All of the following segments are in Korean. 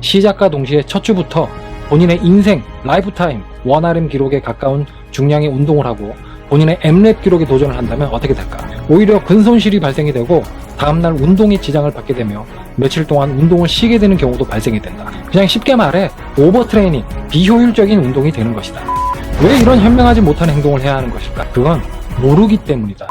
시작과 동시에 첫 주부터 본인의 인생 라이프타임 원RM 기록에 가까운 중량의 운동을 하고 본인의 M랩 기록에 도전을 한다면 어떻게 될까? 오히려 근손실이 발생이 되고 다음날 운동에 지장을 받게 되며 며칠 동안 운동을 쉬게 되는 경우도 발생이 된다. 그냥 쉽게 말해 오버트레이닝, 비효율적인 운동이 되는 것이다. 왜 이런 현명하지 못한 행동을 해야 하는 것일까? 그건 모르기 때문이다.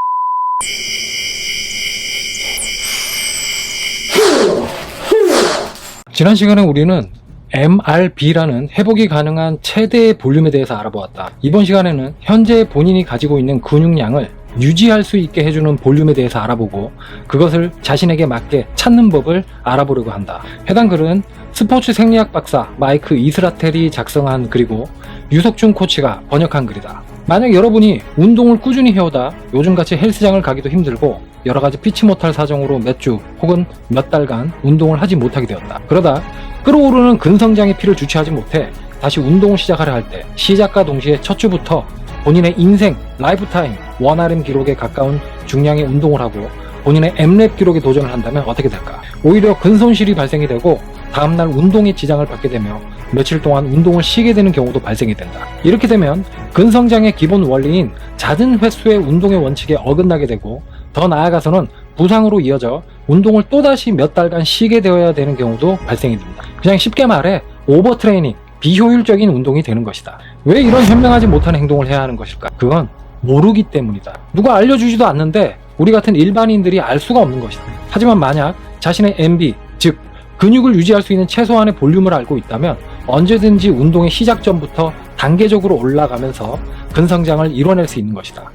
지난 시간에 우리는 MRB라는 회복이 가능한 최대의 볼륨에 대해서 알아보았다. 이번 시간에는 현재 본인이 가지고 있는 근육량을 유지할 수 있게 해주는 볼륨에 대해서 알아보고 그것을 자신에게 맞게 찾는 법을 알아보려고 한다. 해당 글은 스포츠 생리학 박사 마이크 이스라텔이 작성한 글이고 유석준 코치가 번역한 글이다. 만약 여러분이 운동을 꾸준히 해오다 요즘같이 헬스장을 가기도 힘들고 여러가지 피치 못할 사정으로 몇 주 혹은 몇 달간 운동을 하지 못하게 되었다. 그러다 끓어오르는 근성장의 피를 주체하지 못해 다시 운동을 시작하려 할 때 시작과 동시에 첫 주부터 본인의 인생 라이프타임 원RM 기록에 가까운 중량의 운동을 하고 본인의 M랩 기록에 도전을 한다면 어떻게 될까? 오히려 근손실이 발생이 되고 다음날 운동에 지장을 받게 되며 며칠 동안 운동을 쉬게 되는 경우도 발생이 된다. 이렇게 되면 근성장의 기본 원리인 잦은 횟수의 운동의 원칙에 어긋나게 되고 더 나아가서는 부상으로 이어져 운동을 또다시 몇 달간 쉬게 되어야 되는 경우도 발생이 됩니다. 그냥 쉽게 말해 오버트레이닝, 비효율적인 운동이 되는 것이다. 왜 이런 현명하지 못한 행동을 해야 하는 것일까? 그건 모르기 때문이다. 누가 알려주지도 않는데 우리 같은 일반인들이 알 수가 없는 것이다. 하지만 만약 자신의 MB, 즉 근육을 유지할 수 있는 최소한의 볼륨을 알고 있다면 언제든지 운동의 시작 전부터 단계적으로 올라가면서 근성장을 이뤄낼 수 있는 것이다.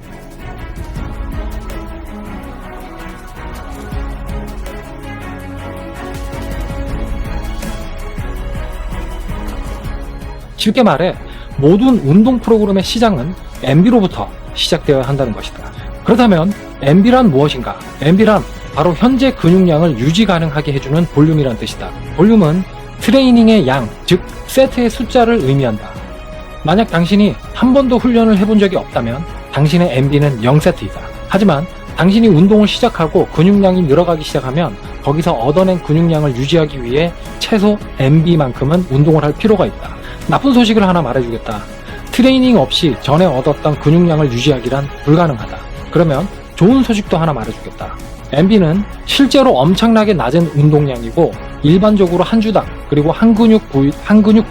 쉽게 말해 모든 운동 프로그램의 시작은 MB로부터 시작되어야 한다는 것이다. 그렇다면 MB란 무엇인가? MB란 바로 현재 근육량을 유지 가능하게 해주는 볼륨이란 뜻이다. 볼륨은 트레이닝의 양, 즉 세트의 숫자를 의미한다. 만약 당신이 한 번도 훈련을 해본 적이 없다면 당신의 MB는 0세트이다. 하지만 당신이 운동을 시작하고 근육량이 늘어가기 시작하면 거기서 얻어낸 근육량을 유지하기 위해 최소 MB만큼은 운동을 할 필요가 있다. 나쁜 소식을 하나 말해주겠다. 트레이닝 없이 전에 얻었던 근육량을 유지하기란 불가능하다. 그러면 좋은 소식도 하나 말해주겠다. MB는 실제로 엄청나게 낮은 운동량이고 일반적으로 한 주당 그리고 한 근육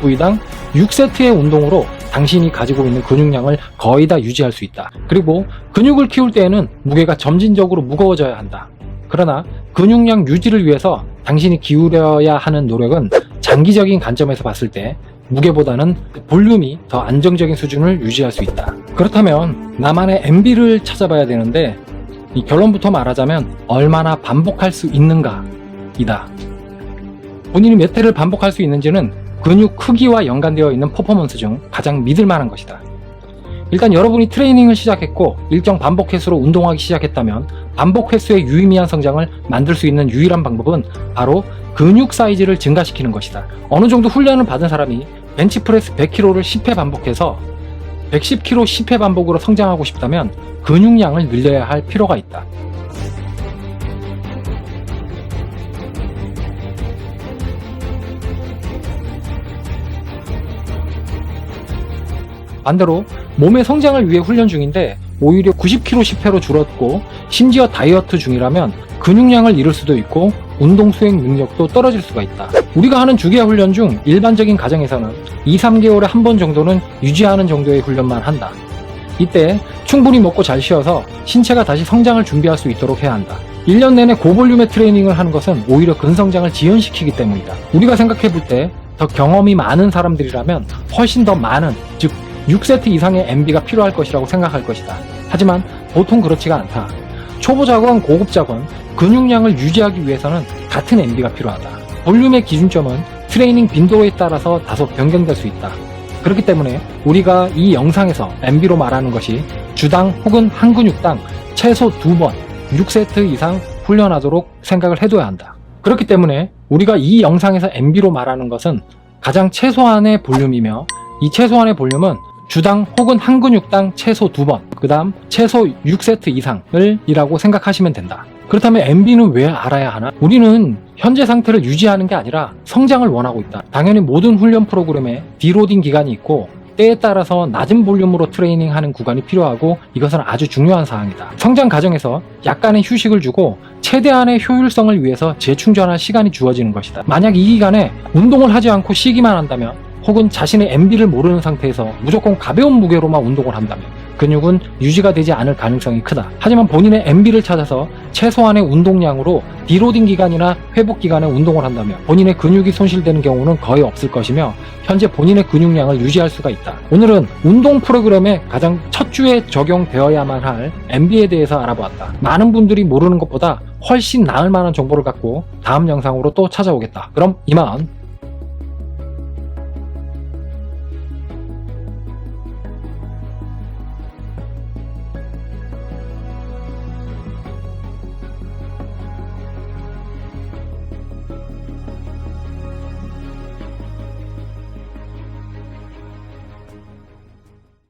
부위당 6세트의 운동으로 당신이 가지고 있는 근육량을 거의 다 유지할 수 있다. 그리고 근육을 키울 때에는 무게가 점진적으로 무거워져야 한다. 그러나 근육량 유지를 위해서 당신이 기울여야 하는 노력은 장기적인 관점에서 봤을 때 무게보다는 볼륨이 더 안정적인 수준을 유지할 수 있다. 그렇다면 나만의 MB를 찾아봐야 되는데 이 결론부터 말하자면 얼마나 반복할 수 있는가 이다. 본인이 몇 회를 반복할 수 있는지는 근육 크기와 연관되어 있는 퍼포먼스 중 가장 믿을 만한 것이다. 일단 여러분이 트레이닝을 시작했고 일정 반복 횟수로 운동하기 시작했다면 반복 횟수의 유의미한 성장을 만들 수 있는 유일한 방법은 바로 근육 사이즈를 증가시키는 것이다. 어느 정도 훈련을 받은 사람이 벤치프레스 100kg를 10회 반복해서 110kg 10회 반복으로 성장하고 싶다면 근육량을 늘려야 할 필요가 있다. 반대로 몸의 성장을 위해 훈련 중인데 오히려 90kg 10회로 줄었고 심지어 다이어트 중이라면 근육량을 잃을 수도 있고 운동 수행 능력도 떨어질 수가 있다. 우리가 하는 주기화 훈련 중 일반적인 가정에서는 2-3개월에 한 번 정도는 유지하는 정도의 훈련만 한다. 이때 충분히 먹고 잘 쉬어서 신체가 다시 성장을 준비할 수 있도록 해야 한다. 1년 내내 고볼륨의 트레이닝을 하는 것은 오히려 근성장을 지연시키기 때문이다. 우리가 생각해 볼 때 더 경험이 많은 사람들이라면 훨씬 더 많은, 즉 6세트 이상의 MB가 필요할 것이라고 생각할 것이다. 하지만 보통 그렇지가 않다. 초보자건 고급자건 근육량을 유지하기 위해서는 같은 MB가 필요하다. 볼륨의 기준점은 트레이닝 빈도에 따라서 다소 변경될 수 있다. 그렇기 때문에 우리가 이 영상에서 MB로 말하는 것이 주당 혹은 한 근육당 최소 2번 6세트 이상 훈련하도록 생각을 해둬야 한다. 그렇기 때문에 우리가 이 영상에서 MB로 말하는 것은 가장 최소한의 볼륨이며 이 최소한의 볼륨은 주당 혹은 한 근육당 최소 2번, 그 다음 최소 6세트 이상을 이라고 생각하시면 된다. 그렇다면 MB는 왜 알아야 하나? 우리는 현재 상태를 유지하는 게 아니라 성장을 원하고 있다. 당연히 모든 훈련 프로그램에 디로딩 기간이 있고 때에 따라서 낮은 볼륨으로 트레이닝하는 구간이 필요하고 이것은 아주 중요한 사항이다. 성장 과정에서 약간의 휴식을 주고 최대한의 효율성을 위해서 재충전할 시간이 주어지는 것이다. 만약 이 기간에 운동을 하지 않고 쉬기만 한다면 혹은 자신의 MB를 모르는 상태에서 무조건 가벼운 무게로만 운동을 한다면 근육은 유지가 되지 않을 가능성이 크다. 하지만 본인의 MB를 찾아서 최소한의 운동량으로 디로딩 기간이나 회복 기간에 운동을 한다면 본인의 근육이 손실되는 경우는 거의 없을 것이며 현재 본인의 근육량을 유지할 수가 있다. 오늘은 운동 프로그램의 가장 첫 주에 적용되어야만 할 MB에 대해서 알아보았다. 많은 분들이 모르는 것보다 훨씬 나을 만한 정보를 갖고 다음 영상으로 또 찾아오겠다. 그럼 이만.